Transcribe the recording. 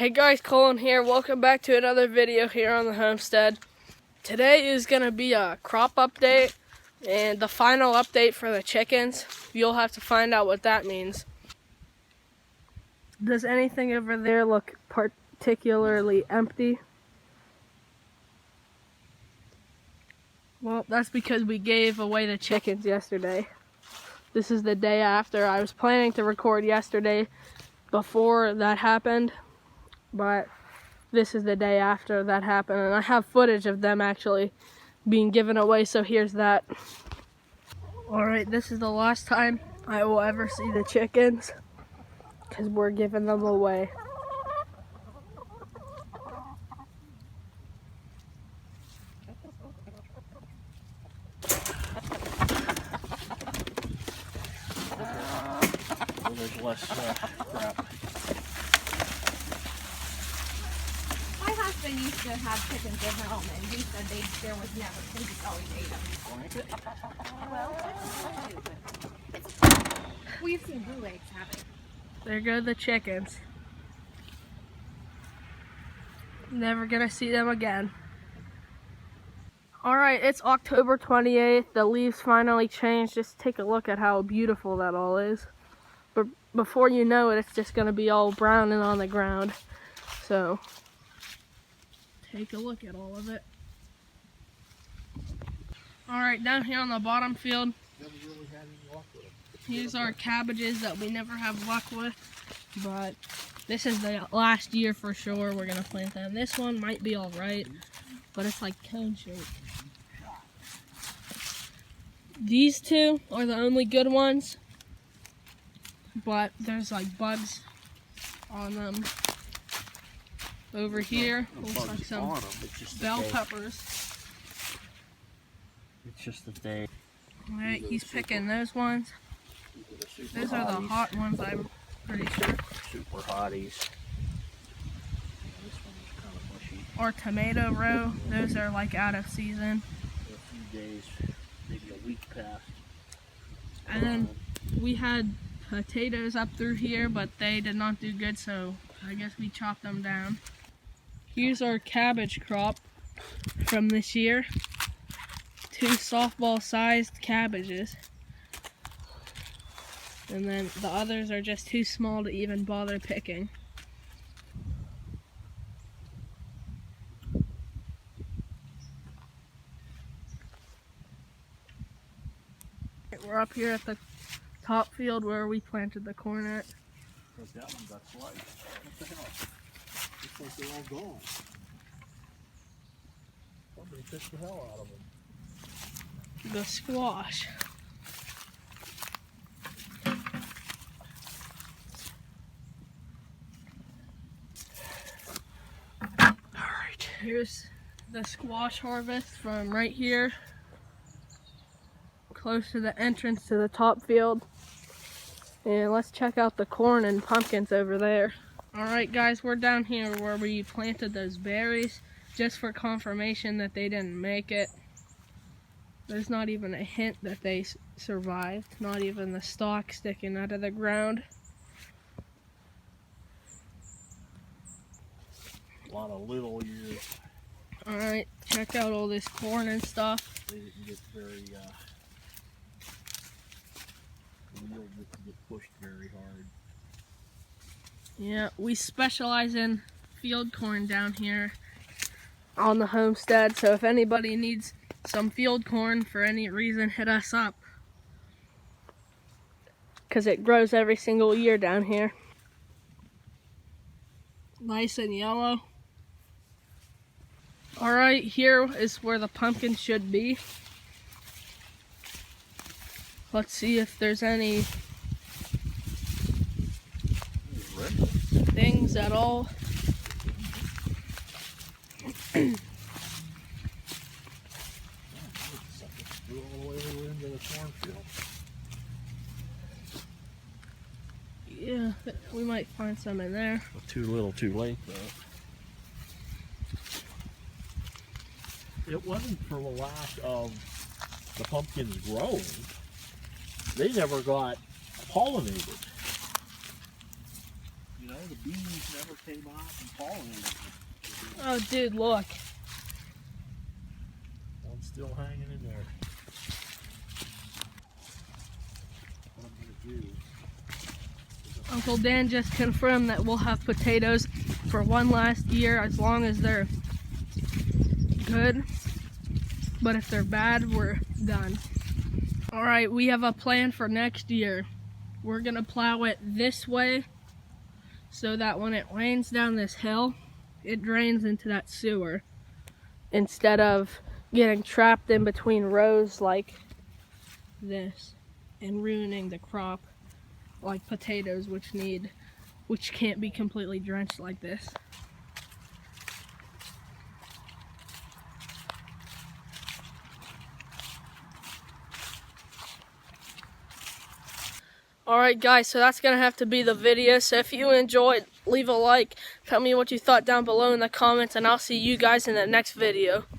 Hey guys, Colin here. Welcome back to another video here on the Homestead. Today is going to be a crop update and the final update for the chickens. You'll have to find out what that means. Does anything over there look particularly empty? Well, that's because we gave away the chickens yesterday. This is the day after. I was planning to record yesterday before that happened, but this is the day after that happened, and I have footage of them actually being given away, so here's that. Alright, this is the last time I will ever see the chickens, because we're giving them away. Well, there's less crap. My husband used to have chickens at home, and he said there was never, he just always ate them. Well, we've seen blue eggs have it. There go the chickens. Never gonna see them again. Alright, it's October 28th. The leaves finally changed. Just take a look at how beautiful that all is. But before you know it, it's just gonna be all brown and on the ground. So, take a look at all of it. Alright, down here on the bottom field, here's our cabbages that we never have luck with. But this is the last year for sure we're gonna plant them. This one might be alright, but it's like cone shaped. These two are the only good ones, but there's like bugs on them. Over here looks like some bell peppers. It's just that they... Alright, he's picking those ones. Those are the hot ones, I'm pretty sure. Super hotties. This one is kind of mushy. Our tomato row, those are like out of season. For a few days, maybe a week past. And then we had potatoes up through here, but they did not do good, so I guess we chopped them down. Here's our cabbage crop from this year. 2 softball-sized cabbages. And then the others are just too small to even bother picking. We're up here at the top field where we planted the corn at. But that one got sliced. What the hell? Looks like they're all gone. Somebody fished the hell out of them. The squash. Alright, here's the squash harvest from right here, close to the entrance to the top field. And let's check out the corn and pumpkins over there. Alright guys, we're down here where we planted those berries, just for confirmation that they didn't make it. There's not even a hint that they survived, not even the stalk sticking out of the ground. A lot of little ears. Alright, check out all this corn and stuff. They didn't get very, the wheel didn't get pushed very hard. Yeah, we specialize in field corn down here on the homestead, so if anybody needs some field corn for any reason, hit us up. Because it grows every single year down here. Nice and yellow. Alright, here is where the pumpkin should be. Let's see if there's any things at all. Yeah, we might find some in there. Too little, too late, though. It wasn't for the lack of the pumpkins grown. They never got pollinated. You know, the bees never came off and pollinated. Oh, dude, look. One's still hanging in there. What I'm gonna do. Uncle Dan just confirmed that we'll have potatoes for one last year as long as they're good. But if they're bad, we're done. All right, we have a plan for next year. We're gonna plow it this way so that when it rains down this hill, it drains into that sewer instead of getting trapped in between rows like this and ruining the crop like potatoes, which can't be completely drenched like this. Alright guys, so that's going to have to be the video. So if you enjoyed, leave a like. Tell me what you thought down below in the comments, and I'll see you guys in the next video.